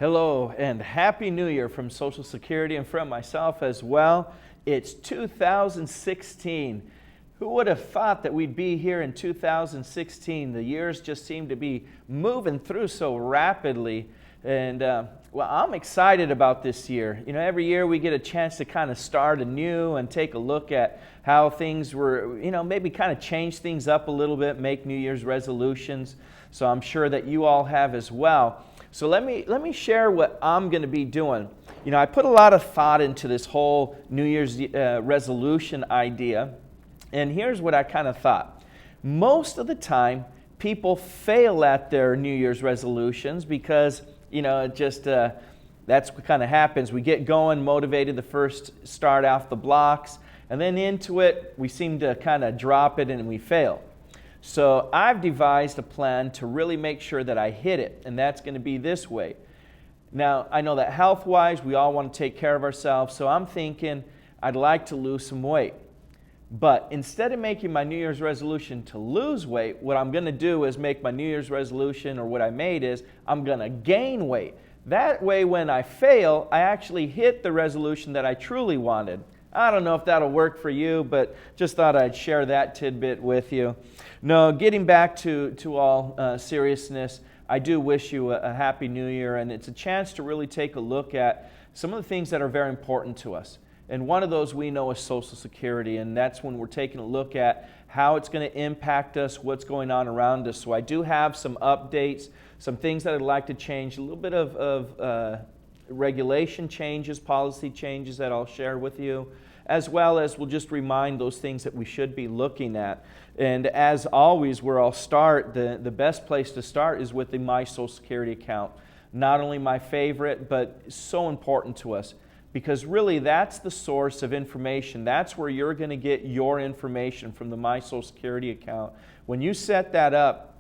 Hello and Happy New Year from Social Security and from myself as well. It's 2016. Who would have thought that we'd be here in 2016? The years just seem to be moving through so rapidly. And well, I'm excited about this year. You know, every year we get a chance to kind of start anew and take a look at how things were, maybe kind of change things up a little bit, make New Year's resolutions. So I'm sure that you all have as well. So let me share what I'm going to be doing. I put a lot of thought into this whole New Year's resolution idea, and here's what I kind of thought. Most of the time, people fail at their New Year's resolutions because, that's what kind of happens. We get going, motivated, the first start off the blocks, and then into it, we seem to kind of drop it and we fail. So I've devised a plan to really make sure that I hit it, and that's going to be this way. Now, I know that health-wise, we all want to take care of ourselves, so I'm thinking I'd like to lose some weight. But instead of making my New Year's resolution to lose weight, what I'm going to do is make my New Year's resolution, or what I made is, I'm going to gain weight. That way, when I fail, I actually hit the resolution that I truly wanted. I don't know if that'll work for you, but just thought I'd share that tidbit with you. No, getting back to all seriousness, I do wish you a Happy New Year, and it's a chance to really take a look at some of the things that are very important to us. And one of those we know is Social Security, and that's when we're taking a look at how it's going to impact us, what's going on around us. So I do have some updates, some things that I'd like to change, a little bit of regulation changes, policy changes that I'll share with you, as well as we'll just remind those things that we should be looking at. And as always, where I'll start, the best place to start is with the My Social Security account. Not only my favorite, but so important to us, because really that's the source of information. That's where you're going to get your information from, the My Social Security account. When you set that up,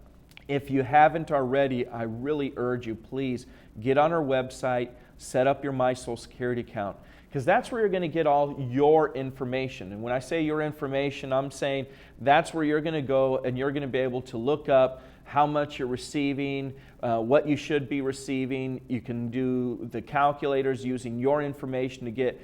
if you haven't already, I really urge you, please get on our website, set up your My Social Security account, because that's where you're going to get all your information. And when I say your information, I'm saying that's where you're going to go, and you're going to be able to look up how much you're receiving, what you should be receiving. You can do the calculators using your information to get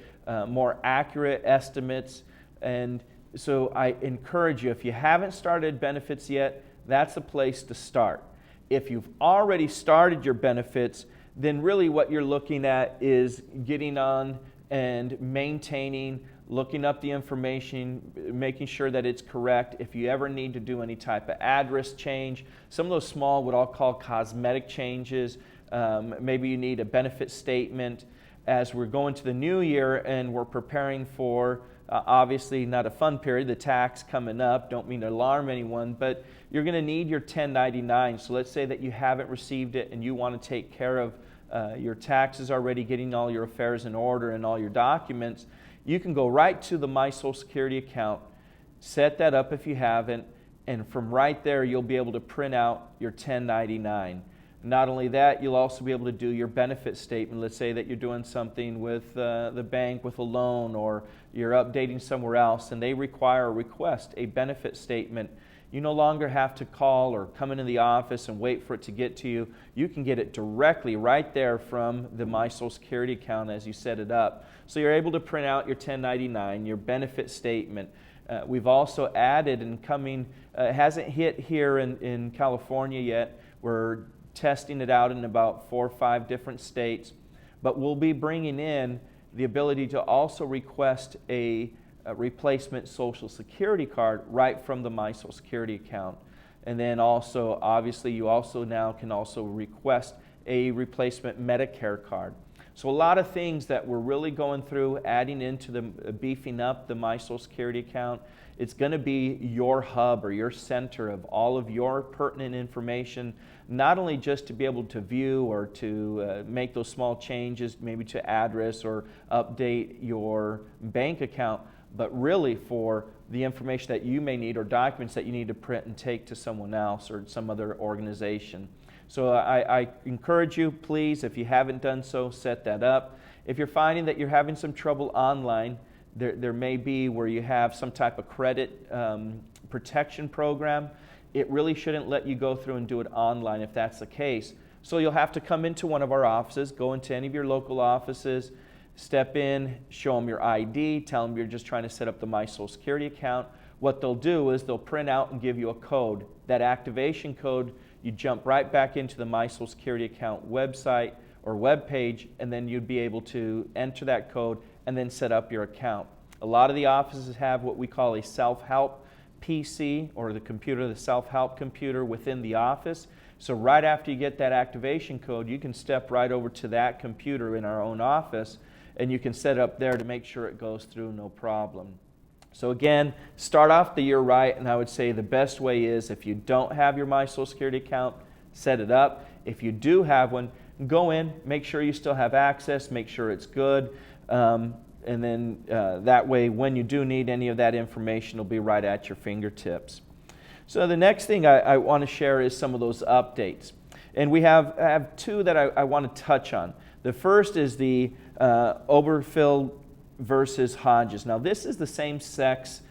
more accurate estimates. And so I encourage you, if you haven't started benefits yet, that's a place to start. If you've already started your benefits, then really what you're looking at is getting on and maintaining, looking up the information, making sure that it's correct. If you ever need to do any type of address change, some of those small, what I'll call cosmetic changes, maybe you need a benefit statement. As we're going to the new year and we're preparing for, obviously not a fun period, the tax coming up, don't mean to alarm anyone, but you're going to need your 1099. So let's say that you haven't received it and you want to take care of your taxes already, getting all your affairs in order and all your documents. You can go right to the My Social Security account, set that up if you haven't, and from right there you'll be able to print out your 1099. Not only that, you'll also be able to do your benefit statement. Let's say that you're doing something with the bank with a loan, or you're updating somewhere else and they require or request a benefit statement. You no longer have to call or come into the office and wait for it to get to you. You can get it directly right there from the My Social Security account as you set it up. So you're able to print out your 1099, your benefit statement. We've also added, and coming, hasn't hit here in California yet. We're testing it out in about 4 or 5 different states. But we'll be bringing in the ability to also request a replacement Social Security card right from the My Social Security account. And then also, obviously, you also now can also request a replacement Medicare card. So a lot of things that we're really going through, adding into the beefing up the My Social Security account. It's going to be your hub or your center of all of your pertinent information, not only just to be able to view or to make those small changes, maybe to address or update your bank account, but really for the information that you may need or documents that you need to print and take to someone else or some other organization. So I encourage you, please, if you haven't done so, set that up. If you're finding that you're having some trouble online, there may be where you have some type of credit protection program. It really shouldn't let you go through and do it online if that's the case. So you'll have to come into one of our offices, go into any of your local offices, step in, show them your ID, tell them you're just trying to set up the My Social Security account. What they'll do is they'll print out and give you a code. That activation code, you jump right back into the My Social Security account website or web page, and then you'd be able to enter that code and then set up your account. A lot of the offices have what we call a self-help PC, or the self-help computer within the office. So right after you get that activation code, you can step right over to that computer in our own office, and you can set it up there to make sure it goes through no problem. So again, start off the year right, and I would say the best way is, if you don't have your My Social Security account, set it up. If you do have one, go in, make sure you still have access, make sure it's good, and then that way when you do need any of that information, it'll be right at your fingertips. So the next thing I want to share is some of those updates. And we have two that I want to touch on. The first is the Obergefell versus Hodges. Now this is the same-sex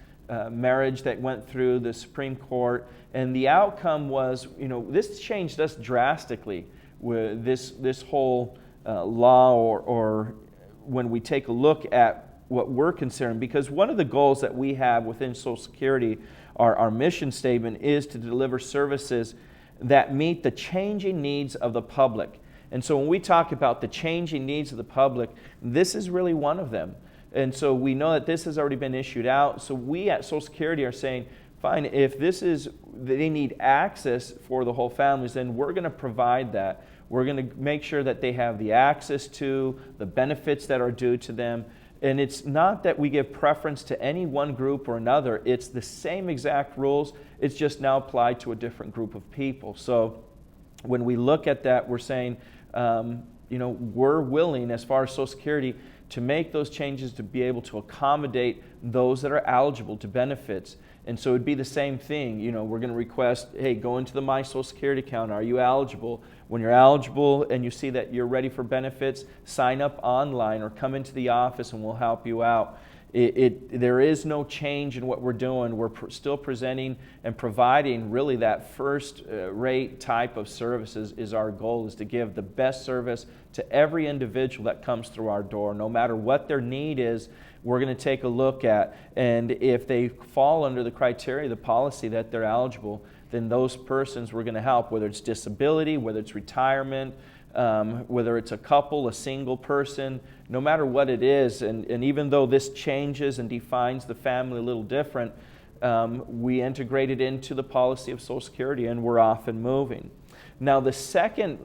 marriage that went through the Supreme Court, and the outcome was, this changed us drastically with this whole law, or when we take a look at what we're considering, because one of the goals that we have within Social Security, our mission statement, is to deliver services that meet the changing needs of the public. And so when we talk about the changing needs of the public, this is really one of them. And so we know that this has already been issued out. So we at Social Security are saying, fine, if they need access for the whole families, then we're going to provide that. We're going to make sure that they have the access to the benefits that are due to them. And it's not that we give preference to any one group or another. It's the same exact rules. It's just now applied to a different group of people. So when we look at that, we're saying, we're willing, as far as Social Security, to make those changes to be able to accommodate those that are eligible to benefits. And so it'd be the same thing. We're going to request, hey, go into the My Social Security account. Are you eligible? When you're eligible and you see that you're ready for benefits, sign up online or come into the office and we'll help you out. There is no change in what we're doing. We're still presenting and providing really that first-rate type of services. Is our goal, is to give the best service to every individual that comes through our door. No matter what their need is, we're going to take a look at. And if they fall under the criteria, the policy that they're eligible, then those persons we're going to help, whether it's disability, whether it's retirement, whether it's a couple, a single person, no matter what it is. And even though this changes and defines the family a little different, we integrate it into the policy of Social Security, and we're off and moving. Now, the second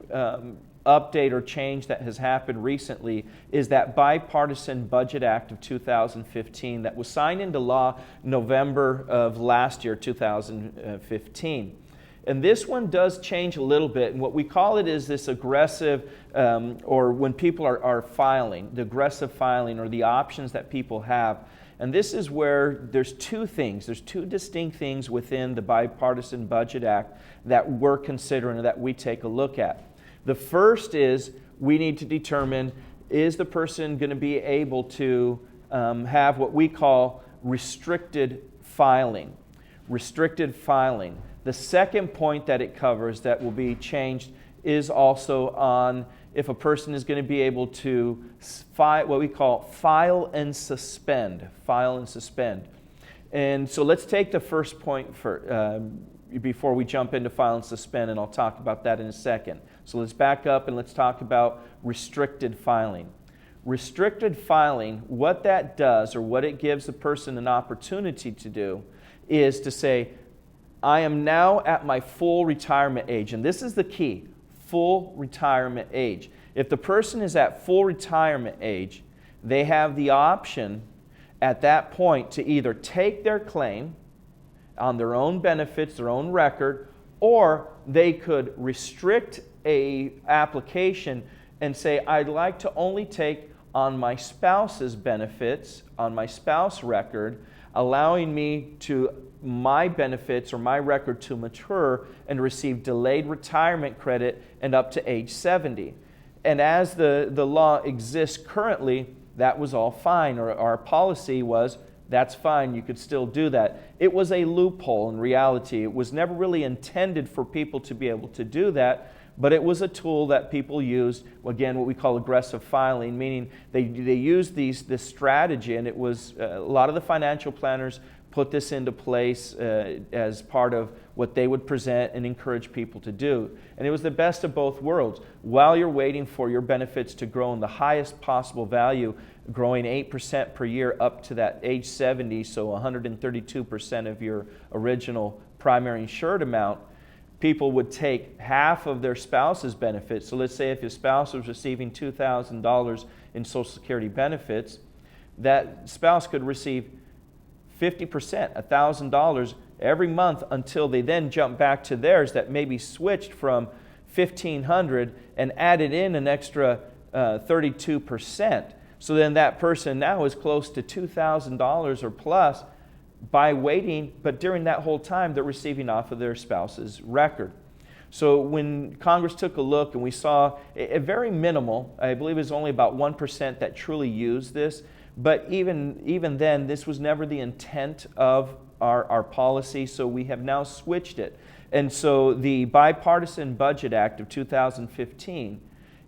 update or change that has happened recently is that Bipartisan Budget Act of 2015 that was signed into law November of last year, 2015. And this one does change a little bit, and what we call it is this aggressive, or when people are filing, the aggressive filing, or the options that people have. And this is where there's two distinct things within the Bipartisan Budget Act that we're considering, that we take a look at. The first is, we need to determine, is the person going to be able to have what we call restricted filing. Restricted filing. The second point that it covers that will be changed is also on if a person is going to be able to what we call file and suspend. File and suspend. And so let's take the first point before we jump into file and suspend, and I'll talk about that in a second. So let's back up and let's talk about restricted filing. Restricted filing, what that does, or what it gives the person an opportunity to do, is to say, I am now at my full retirement age. And this is the key, full retirement age. If the person is at full retirement age, they have the option at that point to either take their claim on their own benefits, their own record, or they could restrict a application and say, I'd like to only take on my spouse's benefits, on my spouse record, allowing me to my benefits or my record to mature and receive delayed retirement credit and up to age 70. And as the law exists currently, that was all fine, or our policy was, that's fine, you could still do that. It was a loophole in reality. It was never really intended for people to be able to do that, but it was a tool that people used, again, what we call aggressive filing, meaning they used this strategy, and it was a lot of the financial planners put this into place as part of what they would present and encourage people to do. And it was the best of both worlds. While you're waiting for your benefits to grow in the highest possible value, growing 8% per year up to that age 70, so 132% of your original primary insured amount, people would take half of their spouse's benefits. So let's say if your spouse was receiving $2,000 in Social Security benefits, that spouse could receive 50%, $1,000 every month until they then jump back to theirs that maybe switched from $1,500 and added in an extra 32%. So then that person now is close to $2,000 or plus by waiting, but during that whole time they're receiving off of their spouse's record. So when Congress took a look and we saw a very minimal, I believe it was only about 1% that truly used this, but even then, this was never the intent of our policy, so we have now switched it. And so the Bipartisan Budget Act of 2015,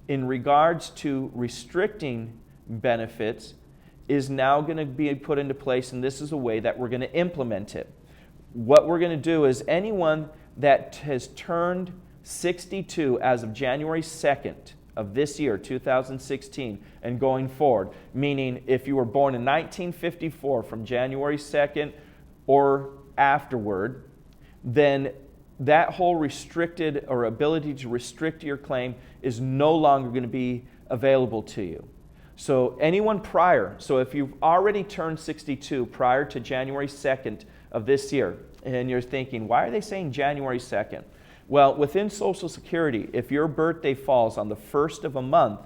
in regards to restricting benefits, is now going to be put into place, and this is a way that we're going to implement it. What we're going to do is anyone that has turned 62 as of January 2nd, of this year, 2016, and going forward, meaning if you were born in 1954 from January 2nd or afterward, then that whole restricted or ability to restrict your claim is no longer going to be available to you. So anyone prior, so if you've already turned 62 prior to January 2nd of this year, and you're thinking, why are they saying January 2nd? Well, within Social Security, if your birthday falls on the first of a month,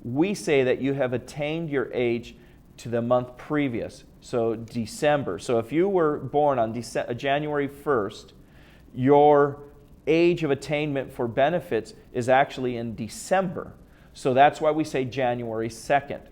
we say that you have attained your age to the month previous, so December. So if you were born on January 1st, your age of attainment for benefits is actually in December. So that's why we say January 2nd.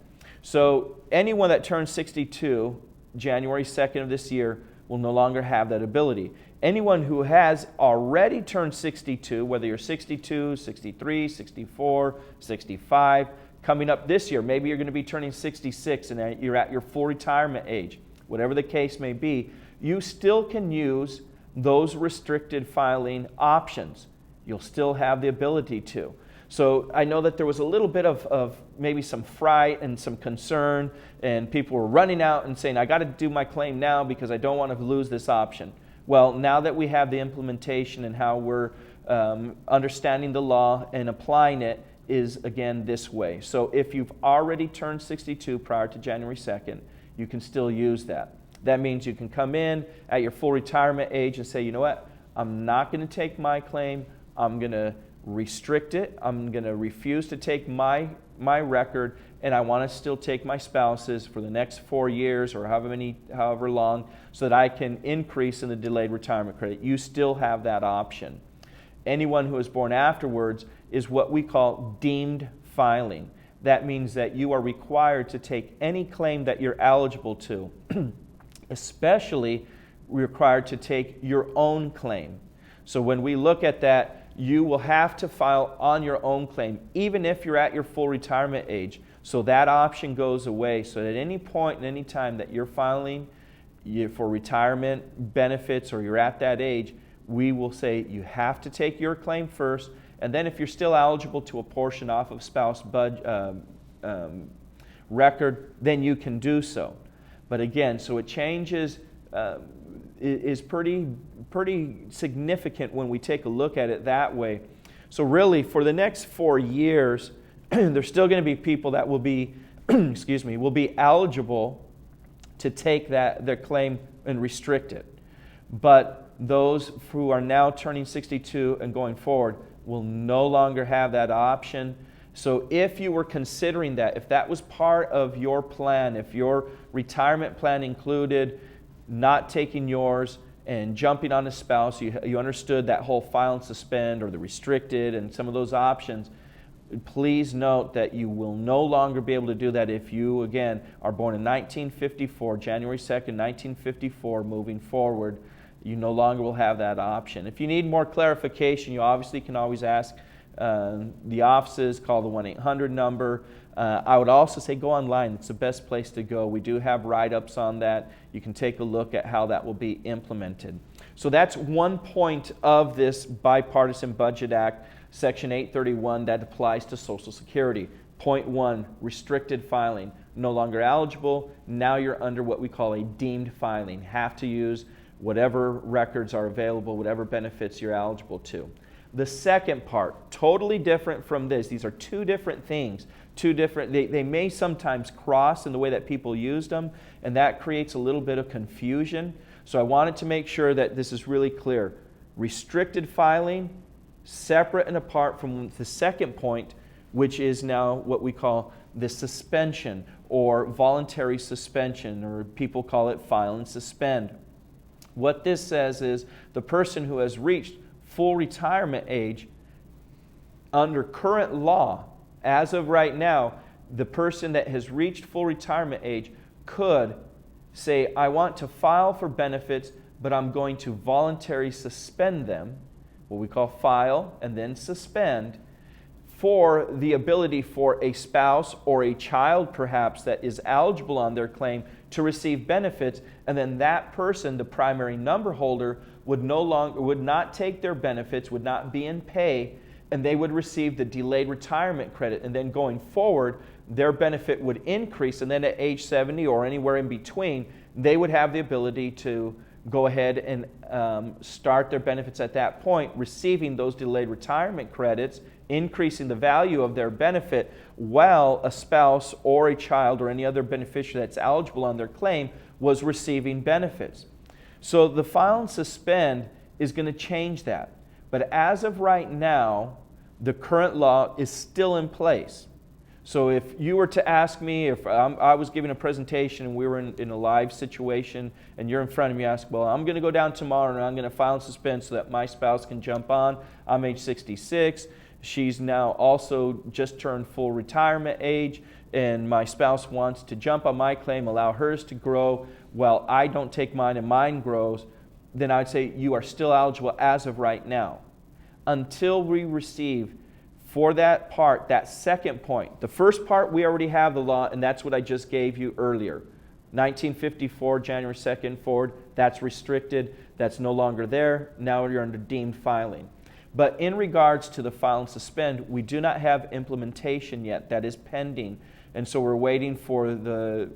So anyone that turns 62 January 2nd of this year will no longer have that ability. Anyone who has already turned 62, whether you're 62, 63, 64, 65, coming up this year, maybe you're going to be turning 66 and you're at your full retirement age, whatever the case may be, you still can use those restricted filing options. You'll still have the ability to. So I know that there was a little bit of maybe some fright and some concern, and people were running out and saying, I got to do my claim now because I don't want to lose this option. Well, now that we have the implementation and how we're understanding the law and applying it is, again, this way. So if you've already turned 62 prior to January 2nd, you can still use that. That means you can come in at your full retirement age and say, you know what, I'm not going to take my claim. I'm going to restrict it. I'm going to refuse to take my record, and I want to still take my spouse's for the next 4 years or however long, so that I can increase in the delayed retirement credit. You still have that option. Anyone who is born afterwards is what we call deemed filing. That means that you are required to take any claim that you're eligible to, especially required to take your own claim. So when we look at that, you will have to file on your own claim, even if you're at your full retirement age. So that option goes away. So at any point and any time that you're filing for retirement benefits or you're at that age, we will say you have to take your claim first, and then if you're still eligible to apportion off of spouse record, then you can do so. But again, so it changes, is pretty significant when we take a look at it that way. So really, for the next 4 years, there's still going to be people that will be, will be eligible to take their claim and restrict it. But those who are now turning 62 and going forward will no longer have that option. So if you were considering that, if that was part of your plan, if your retirement plan included not taking yours and jumping on a spouse, you understood that whole file and suspend or the restricted and some of those options, please note that you will no longer be able to do that if you, again, are born in 1954, January 2nd, 1954, moving forward. You no longer will have that option. If you need more clarification, you obviously can always ask the offices, call the 1-800 number. I would also say go online. It's the best place to go. We do have write-ups on that. You can take a look at how that will be implemented. So that's one point of this Bipartisan Budget Act, Section 831, that applies to Social Security. Point one, restricted filing. No longer eligible. Now you're under what we call a deemed filing. Have to use whatever records are available, whatever benefits you're eligible to. The second part, totally different from this. These are two different things. They may sometimes cross in the way that people use them, and that creates a little bit of confusion. So I wanted to make sure that this is really clear. Restricted filing, separate and apart from the second point, which is now what we call the suspension or voluntary suspension, or people call it file and suspend. What this says is the person who has reached full retirement age, under current law, as of right now, the person that has reached full retirement age could say, I want to file for benefits, but I'm going to voluntarily suspend them, what we call file and then suspend, for the ability for a spouse or a child perhaps that is eligible on their claim to receive benefits, and then that person, the primary number holder, would not take their benefits, would not be in pay, and they would receive the delayed retirement credit. And then going forward, their benefit would increase, and then at age 70 or anywhere in between, they would have the ability to go ahead and start their benefits at that point, receiving those delayed retirement credits, increasing the value of their benefit, while a spouse or a child or any other beneficiary that's eligible on their claim was receiving benefits. So the file and suspend is going to change that. But as of right now, the current law is still in place. So if you were to ask me, if I was giving a presentation and we were in a live situation and you're in front of me, ask, well, I'm going to go down tomorrow and I'm going to file and suspend so that my spouse can jump on. I'm age 66. She's now also just turned full retirement age, and my spouse wants to jump on my claim, allow hers to grow while I don't take mine and mine grows. Then I'd say you are still eligible as of right now. Until we receive for that part, that second point. The first part, we already have the law, and that's what I just gave you earlier. 1954, January 2nd forward, that's restricted. That's no longer there. Now you're under deemed filing. But in regards to the file and suspend, we do not have implementation yet. That is pending. And so we're waiting for the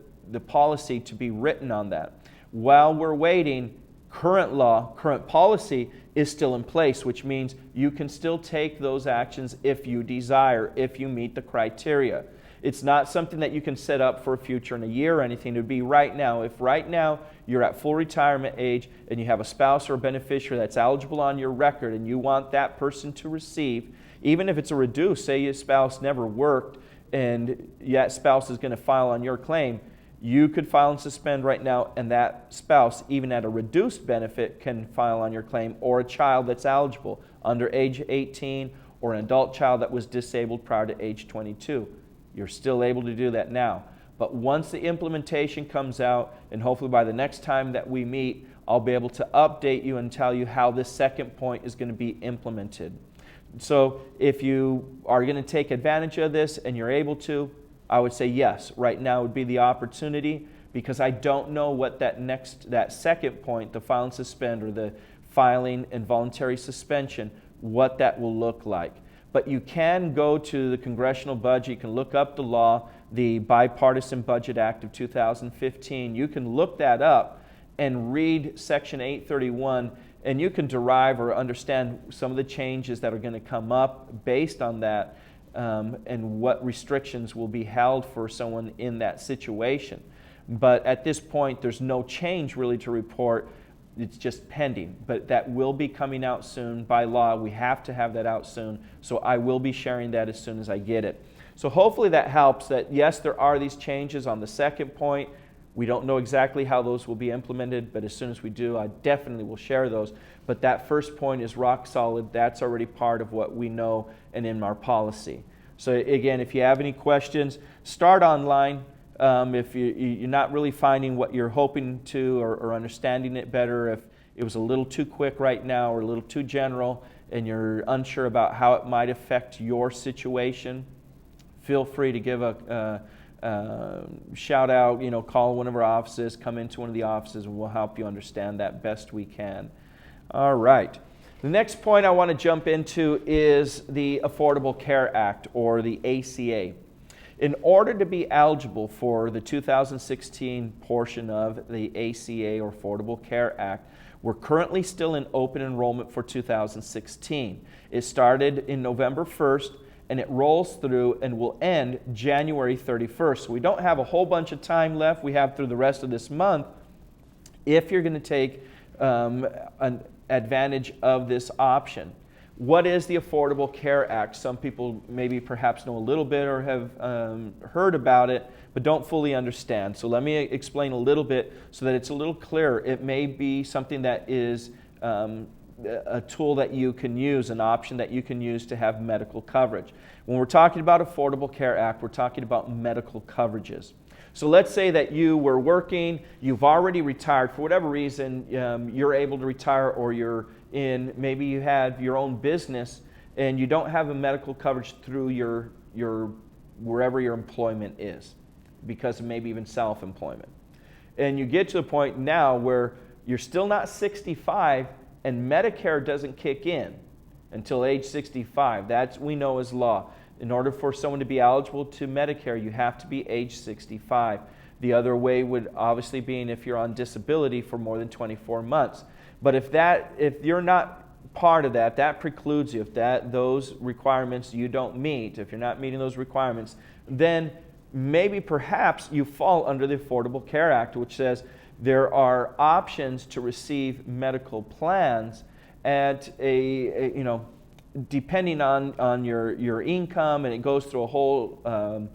policy to be written on that. While we're waiting, current law, current policy is still in place, which means you can still take those actions if you desire, if you meet the criteria. It's not something that you can set up for a future in a year or anything. It would be right now. If right now you're at full retirement age and you have a spouse or a beneficiary that's eligible on your record and you want that person to receive, even if it's a reduced, say your spouse never worked and that spouse is going to file on your claim, you could file and suspend right now, and that spouse, even at a reduced benefit, can file on your claim, or a child that's eligible under age 18 or an adult child that was disabled prior to age 22. You're still able to do that now. But once the implementation comes out, and hopefully by the next time that we meet, I'll be able to update you and tell you how this second point is going to be implemented. So if you are going to take advantage of this and you're able to, I would say yes, right now would be the opportunity, because I don't know what that second point, the file and suspend, or the filing and voluntary suspension, what that will look like. But you can go to the congressional budget, you can look up the law, the Bipartisan Budget Act of 2015. You can look that up and read Section 831, and you can derive or understand some of the changes that are going to come up based on that. And what restrictions will be held for someone in that situation. But at this point, there's no change really to report. It's just pending. But that will be coming out soon by law. We have to have that out soon. So I will be sharing that as soon as I get it. So hopefully that helps, that yes, there are these changes on the second point. We don't know exactly how those will be implemented, but as soon as we do, I definitely will share those. But that first point is rock solid. That's already part of what we know and in our policy. So again, if you have any questions, start online. If you're not really finding what you're hoping to or understanding it better, if it was a little too quick right now or a little too general, and you're unsure about how it might affect your situation, feel free to give a shout out, call one of our offices, come into one of the offices, and we'll help you understand that best we can. All right. The next point I want to jump into is the Affordable Care Act, or the ACA. In order to be eligible for the 2016 portion of the ACA, or Affordable Care Act, we're currently still in open enrollment for 2016. It started in November 1st, and it rolls through and will end January 31st. So we don't have a whole bunch of time left. We have through the rest of this month if you're going to take an advantage of this option. What is the Affordable Care Act? Some people maybe perhaps know a little bit or have heard about it, but don't fully understand. So let me explain a little bit so that it's a little clearer. It may be something that is a tool that you can use, an option that you can use to have medical coverage. When we're talking about Affordable Care Act, we're talking about medical coverages. So let's say that you were working, you've already retired, for whatever reason, you're able to retire, or maybe you have your own business and you don't have a medical coverage through your wherever your employment is, because of maybe even self-employment. And you get to the point now where you're still not 65 and Medicare doesn't kick in until age 65. That we know is law. In order for someone to be eligible to Medicare, you have to be age 65. The other way would obviously be if you're on disability for more than 24 months. But if you're not part of that, that precludes you. If those requirements you don't meet, if you're not meeting those requirements, then maybe perhaps you fall under the Affordable Care Act, which says there are options to receive medical plans at depending on your income, and it goes through a whole,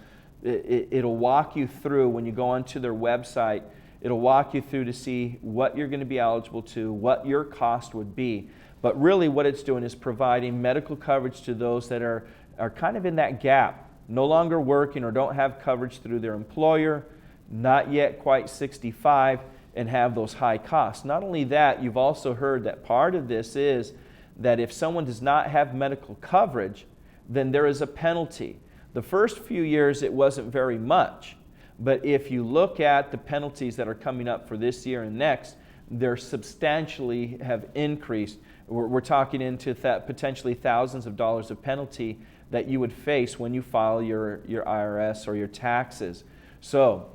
it'll walk you through when you go onto their website. It'll walk you through to see what you're going to be eligible to, what your cost would be. But really what it's doing is providing medical coverage to those that are kind of in that gap, no longer working or don't have coverage through their employer, not yet quite 65, and have those high costs. Not only that, you've also heard that part of this is that if someone does not have medical coverage, then there is a penalty. The first few years it wasn't very much, but if you look at the penalties that are coming up for this year and next, they're substantially have increased. We're talking into potentially thousands of dollars of penalty that you would face when you file your IRS or your taxes. So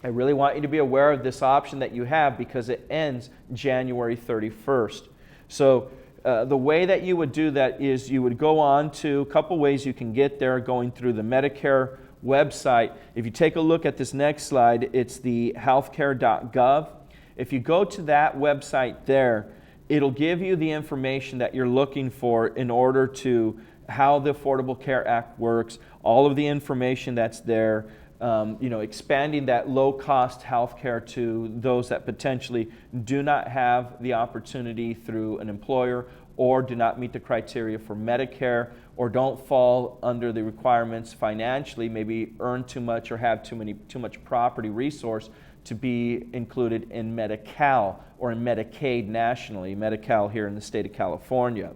I really want you to be aware of this option that you have, because it ends January 31st. So the way that you would do that is you would go on to a couple ways you can get there, going through the Medicare website. If you take a look at this next slide, it's the healthcare.gov. If you go to that website there, it'll give you the information that you're looking for in order to how the Affordable Care Act works, all of the information that's there, expanding that low-cost health care to those that potentially do not have the opportunity through an employer, or do not meet the criteria for Medicare, or don't fall under the requirements financially, maybe earn too much or have too much property resource to be included in Medi-Cal or in Medicaid nationally, Medi-Cal here in the state of California.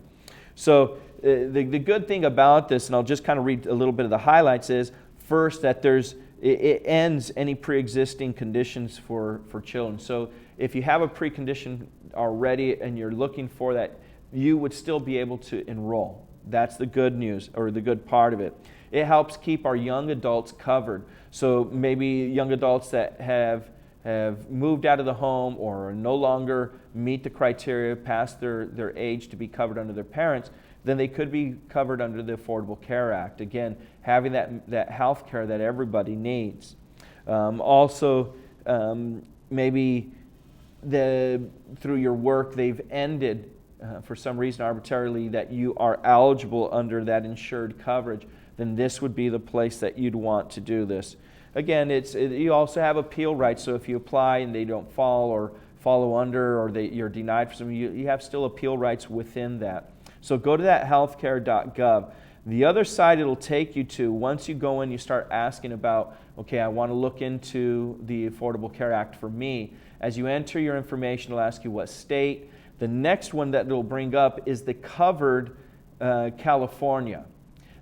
So the good thing about this, and I'll just kind of read a little bit of the highlights, is first that it ends any pre-existing conditions for children. So if you have a precondition already and you're looking for that, you would still be able to enroll. That's the good news, or the good part of it. It helps keep our young adults covered. So maybe young adults that have moved out of the home or no longer meet the criteria past their age to be covered under their parents, then they could be covered under the Affordable Care Act. Again, having that health care that everybody needs. Maybe through your work they've ended for some reason arbitrarily that you are eligible under that insured coverage, then this would be the place that you'd want to do this. Again, you also have appeal rights, so if you apply and they don't fall or follow under, or you're denied for something, you have still appeal rights within that. So go to that healthcare.gov. The other side it'll take you to, once you go in, you start asking about, okay, I want to look into the Affordable Care Act for me. As you enter your information, it'll ask you what state. The next one that it'll bring up is the covered California.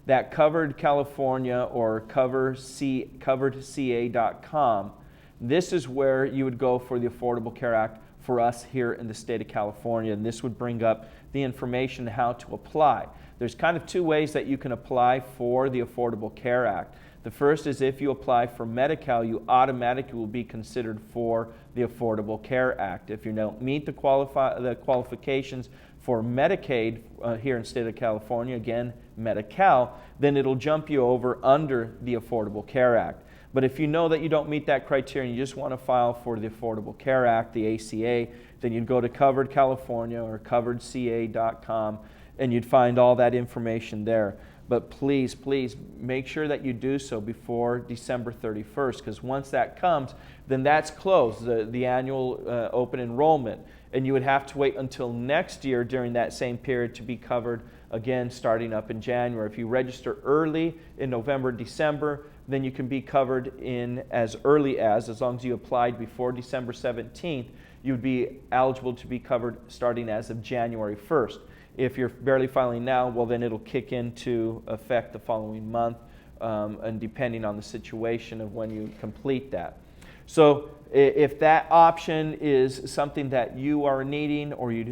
That covered California or coveredca.com. This is where you would go for the Affordable Care Act for us here in the state of California, and this would bring up the information how to apply. There's kind of two ways that you can apply for the Affordable Care Act. The first is if you apply for Medi-Cal, you automatically will be considered for the Affordable Care Act. If you don't meet the qualifications for Medicaid here in the state of California, again, Medi-Cal, then it'll jump you over under the Affordable Care Act. But if you know that you don't meet that criteria and you just want to file for the Affordable Care Act, the ACA, then you'd go to Covered California or coveredca.com and you'd find all that information there. But please, please make sure that you do so before December 31st, because once that comes, then that's closed, the annual open enrollment. And you would have to wait until next year during that same period to be covered again starting up in January. If you register early in November, December, then you can be covered in as early as long as you applied before December 17th, you would be eligible to be covered starting as of January 1st. If you're barely filing now, well then it'll kick into effect the following month, and depending on the situation of when you complete that. So if that option is something that you are needing, or you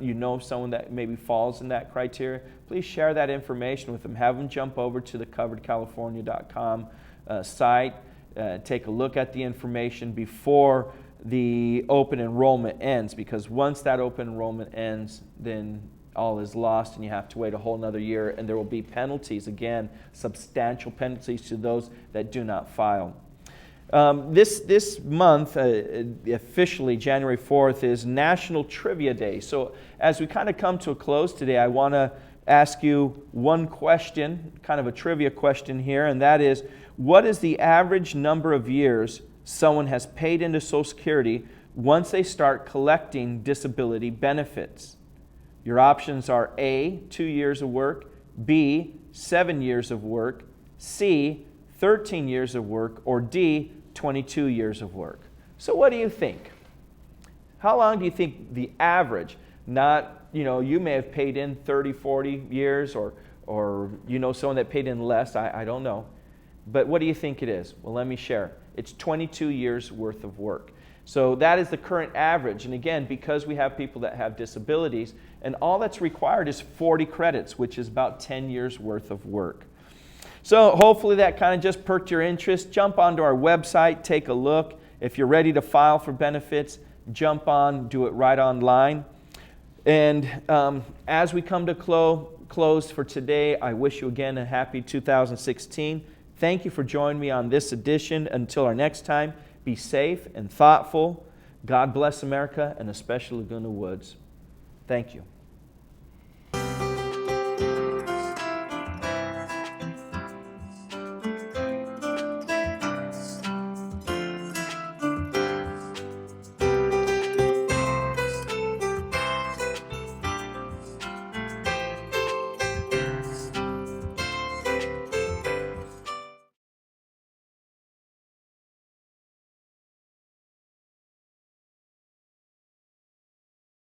know someone that maybe falls in that criteria, please share that information with them. Have them jump over to the coveredcalifornia.com site, take a look at the information before the open enrollment ends, because once that open enrollment ends, then all is lost and you have to wait a whole nother year, and there will be penalties, again, substantial penalties to those that do not file. This month, officially January 4th, is National Trivia Day. So as we kind of come to a close today, I want to ask you one question, kind of a trivia question here, and that is, what is the average number of years someone has paid into Social Security once they start collecting disability benefits? Your options are A, 2 years of work, B, 7 years of work, C, 13 years of work, or D, 22 years of work. So what do you think? How long do you think the average, not, you may have paid in 30, 40 years, or someone that paid in less, I don't know. But what do you think it is? Well, let me share. It's 22 years worth of work. So that is the current average. And again, because we have people that have disabilities, and all that's required is 40 credits, which is about 10 years worth of work. So hopefully that kind of just perked your interest. Jump onto our website, take a look. If you're ready to file for benefits, jump on, do it right online. And as we come to close for today, I wish you again a happy 2016. Thank you for joining me on this edition. Until our next time, be safe and thoughtful. God bless America, and especially Laguna Woods. Thank you.